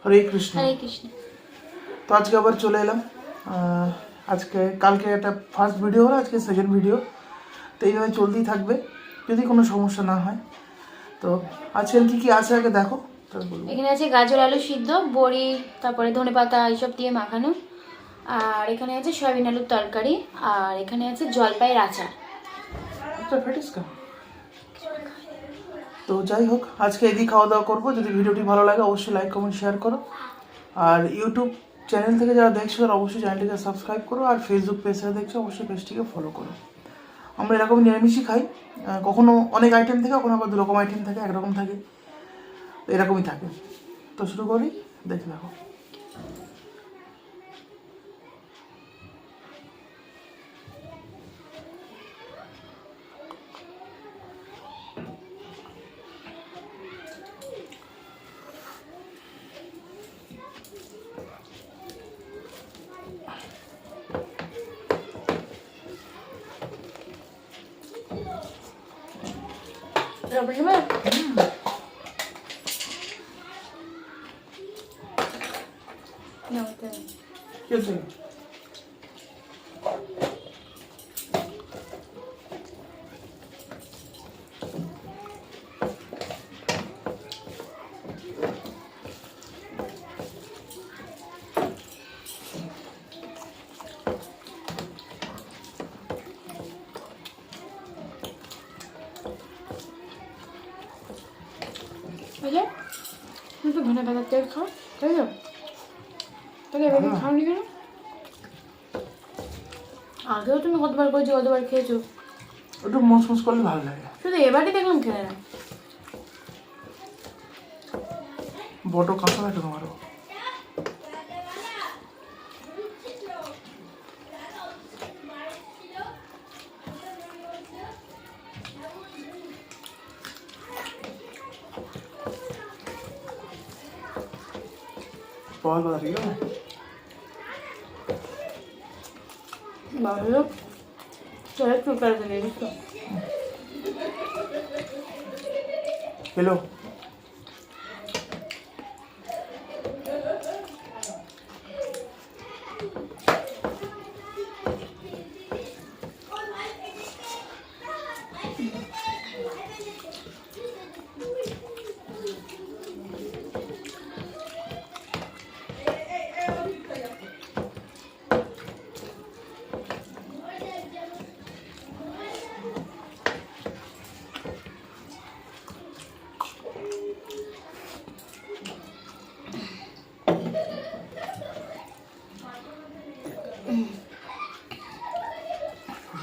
হরে কৃষ্ণ। হরে কৃষ্ণ। তো আজকে আবার চলে এলাম। আজকে কালকে একটা ফার্স্ট ভিডিও হলো, আজকে সেকেন্ড ভিডিও। তো এইভাবে চলতেই থাকবে যদি কোনো সমস্যা না হয়। তো আজকে কি কি আছে আগে দেখো। এখানে আছে গাজর আলু সিদ্ধ, বড়ি, তারপরে ধনেপাতা এইসব দিয়ে মাখানো। আর এখানে আছে সয়াবিন আলুর তরকারি। আর এখানে আছে জলপাইয়ের আচার। তো যাই হোক, আজকে এদিকে খাওয়া দাওয়া করবো। যদি ভিডিওটি ভালো লাগে অবশ্যই লাইক কমেন্ট শেয়ার করো। আর ইউটিউব চ্যানেল থেকে যারা দেখছো তারা অবশ্যই চ্যানেলটিকে সাবস্ক্রাইব করো। আর ফেসবুক পেজ থেকে দেখছো অবশ্যই পেজটিকে ফলো করো। আমরা এরকম নিরামিষই খাই, কখনো অনেক আইটেম থাকে, কখনো আবার দুরকম আইটেম থাকে, একরকম থাকে, এরকমই থাকে। তো শুরু করি, দেখে দেখো। কি হচ্ছে? তো ধনে পাতার তেল খাও, তাই তো? তাহলে এভাবে খাওনি কেন? আগেও তুমি কতবার করেছো, কতবার খেয়েছো। একটু মসমস করলে ভালো লাগে। শুধু এবারই দেখলাম খেলে না। বড় কাঁচা লাগে তোমারও। बहुत बता रही हो ভালো চলে একটু করে দিলে বুঝছো। हेलो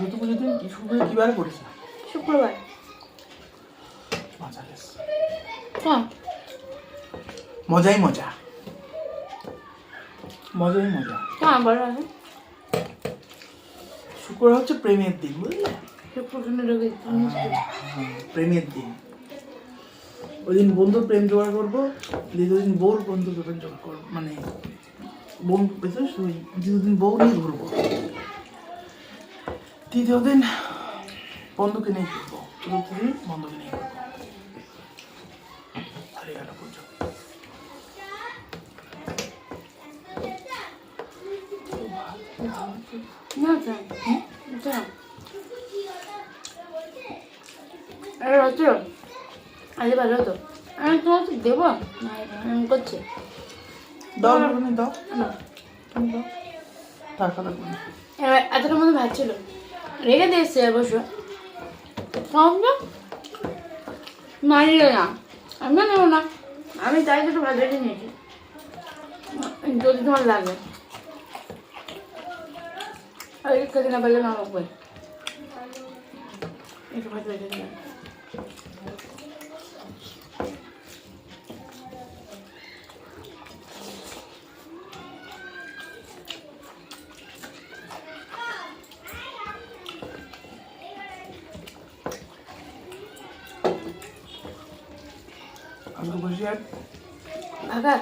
সরস্বতী পুজোর দিন কি বার পড়েছে? শুক্রবার। মজা গেছে, হ্যাঁ মজাই মজা, মজাই মজা। হ্যাঁ বলো আছে। শুক্রবার হচ্ছে প্রেমের দিন, বুঝলে? প্রেমের দিন। ওই দিন বন্ধুর প্রেম জোগাড় করবো, দ্বিতীয় দিন বউর বন্ধু প্রেম জোগাড় করবো, মানে বোন বুঝছিস, ওই দ্বিতীয় দিন বউ নিয়ে ঘুরবো, তৃতীয় দিন বন্ধুকে নিয়ে ঘুরবো, চতুর্থ দিন বন্ধুকে নিয়ে ঘুরবো। হারিয়ে গেল পুজো। না স্যার, স্যার আরে হচ্ছে আরে ভালো তো। আমি তোমার তো দেবো না, আমি করছি। দাও তুমি দাও, না তুমি দাও, তার কথা বলি। এবার এতটার মধ্যে ভাত ছিল, রেখে দিয়েছে অবশ্য। কম না মারিও না, আমি নেবো না, আমি তাই একটু ভাত রেখে নিয়েছি যদি তোমার লাগে। আর খেতে না পারলে না রাখবে, একটু ভাত রেখে দিলাম। আলু বসে আর ভাগা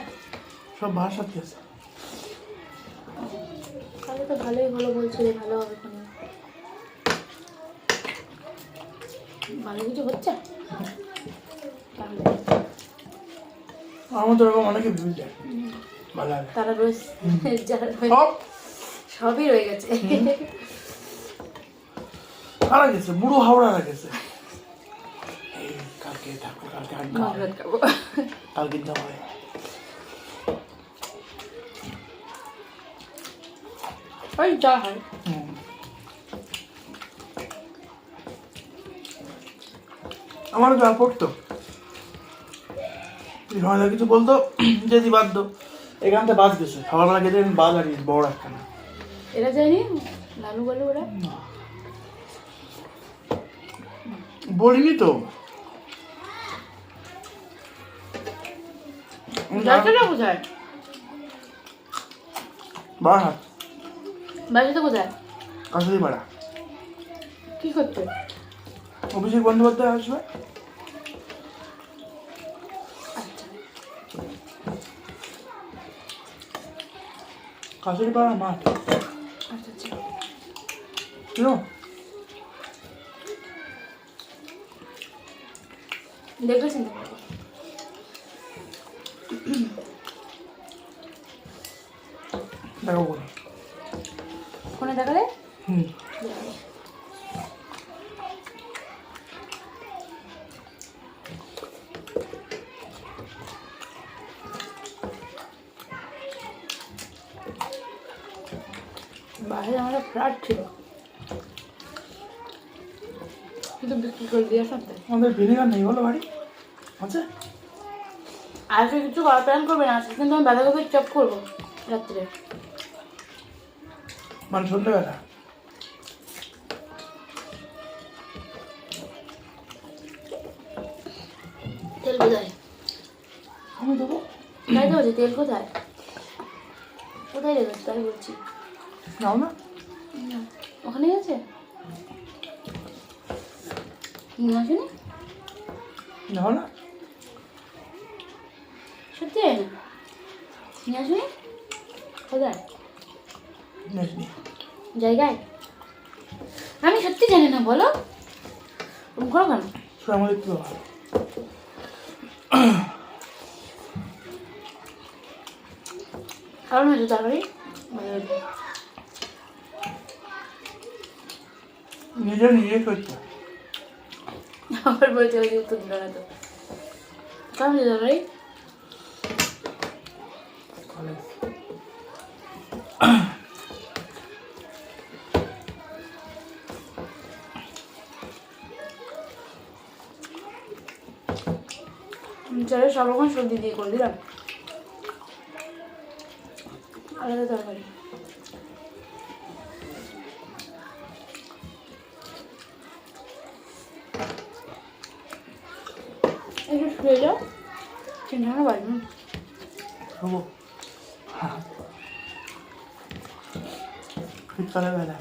সব ভাষা কি আছে? তাহলে তো ভালোই হলো, বলছিলে ভালো হবে কোনো। ভালো কিছু হচ্ছে তাহলে আমার তো এরকম অনেকে ভেবে যায়। ভালো লাগে। তারা রোজ যারা সব সবই রয়ে গেছে। কারা গেছে, বুড়ো হাওড়ারা গেছে। এই কালকে থাকো, কালকে আর মাছ ভাত খাবো। কালকে যাওয়া হয়। ওই যা হয়। আমার গা পড়তো, সমাজে কিছু বলতো যেদি বাধ্য। এখান থেকে বাস গেছে, সকালবেলা গেছে বাস আর বড় একটা না। এরা যায়নি লালু বলে ওরা? বলিনি তো। যাচ্ছে না কোথায়? বারাহাট, বাড়ি তো কোথায়? কাছারি পাড়া। কি করতে? অভিষেক বন্দ্যোপাধ্যায় আসবে। আচ্ছা, কাছারি পাড়া মাঠ। আচ্ছা আচ্ছা। কেন? দেখেছেন তো? দেখো বলে। ফোনে দেখালে? হুম। বাইরে আমাদের ফ্ল্যাট ছিল, কিন্তু বিক্রি করে দিয়ে আসতে। আমাদের ভিনেগার নেই বলো বাড়ি আছে। আজকে কিছু করার প্ল্যান করবে না, আজকে কিন্তু আমি বাঁধাকপির চপ করবো রাত্রে। মানে সন্ধ্যেবেলা। তেল কোথায়? আমি দেবো। তাই তো বলছি, তেল কোথায়? কোথায় রেখেছি তাই বলছি। নাও না। না, ওখানেই আছে। নিয়ে আসেনি? নাও না। সত্যি হয় না? নিয়ে আসেনি? কোথায়? নেসনি। জায়গায়? আমি সত্যি জানি না, বলো তুমি করো কেন? শুধু আমাদের কি ভালো। কারণ হয়তো তরকারি নিজে নিজে করতে। আবার বলছে ওই যে উত্তর দিল না তো। কারণ হয়তো তরকারি চলে সব রকম সবজি দিয়ে করে দিলাম, আলাদা তরকারি। একটু শুয়ে যাও, চিন্তা না বাড়ি হবো শীতকালের বেলা।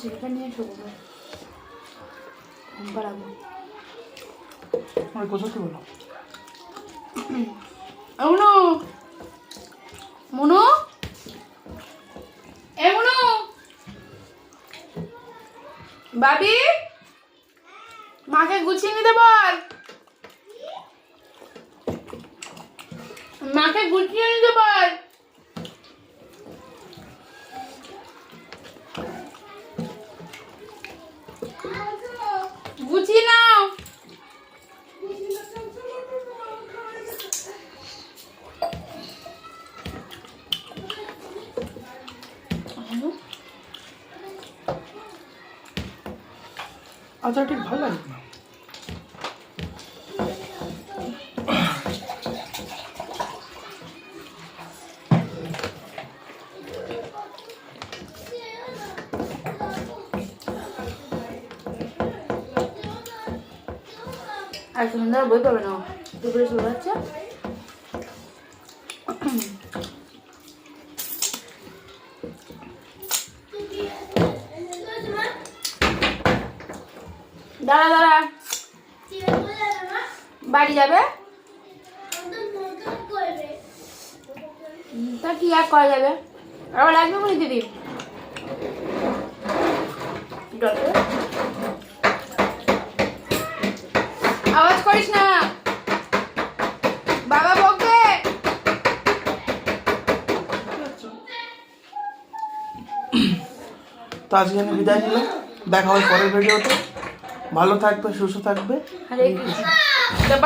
ছেলেটা নিয়ে শোবো না, ঘুম পাড়াবো। আমার কোথাও কি বলো। মনু মনু এ মনু, বাবি মাকে গুছিয়ে নিতে বল, মাকে গুছিয়ে নিতে বল। গুছিয়ে নাও। আচ্ছা ঠিক ভালো লাগে না। আর সন্ধ্যার বই পাবে না, দুপুরে শুরু হচ্ছে। দাঁড়া দাঁড়া, বাড়ি যাবে তা কি আর করা যাবে, আবার লাগবে বলি দিদি। আওয়াজ করিস না। তো আজকে আমি বিদায় নিলাম, দেখা হবে পরের ভিডিওতে। ভালো থাকবে, সুস্থ থাকবে। হরে কৃষ্ণ।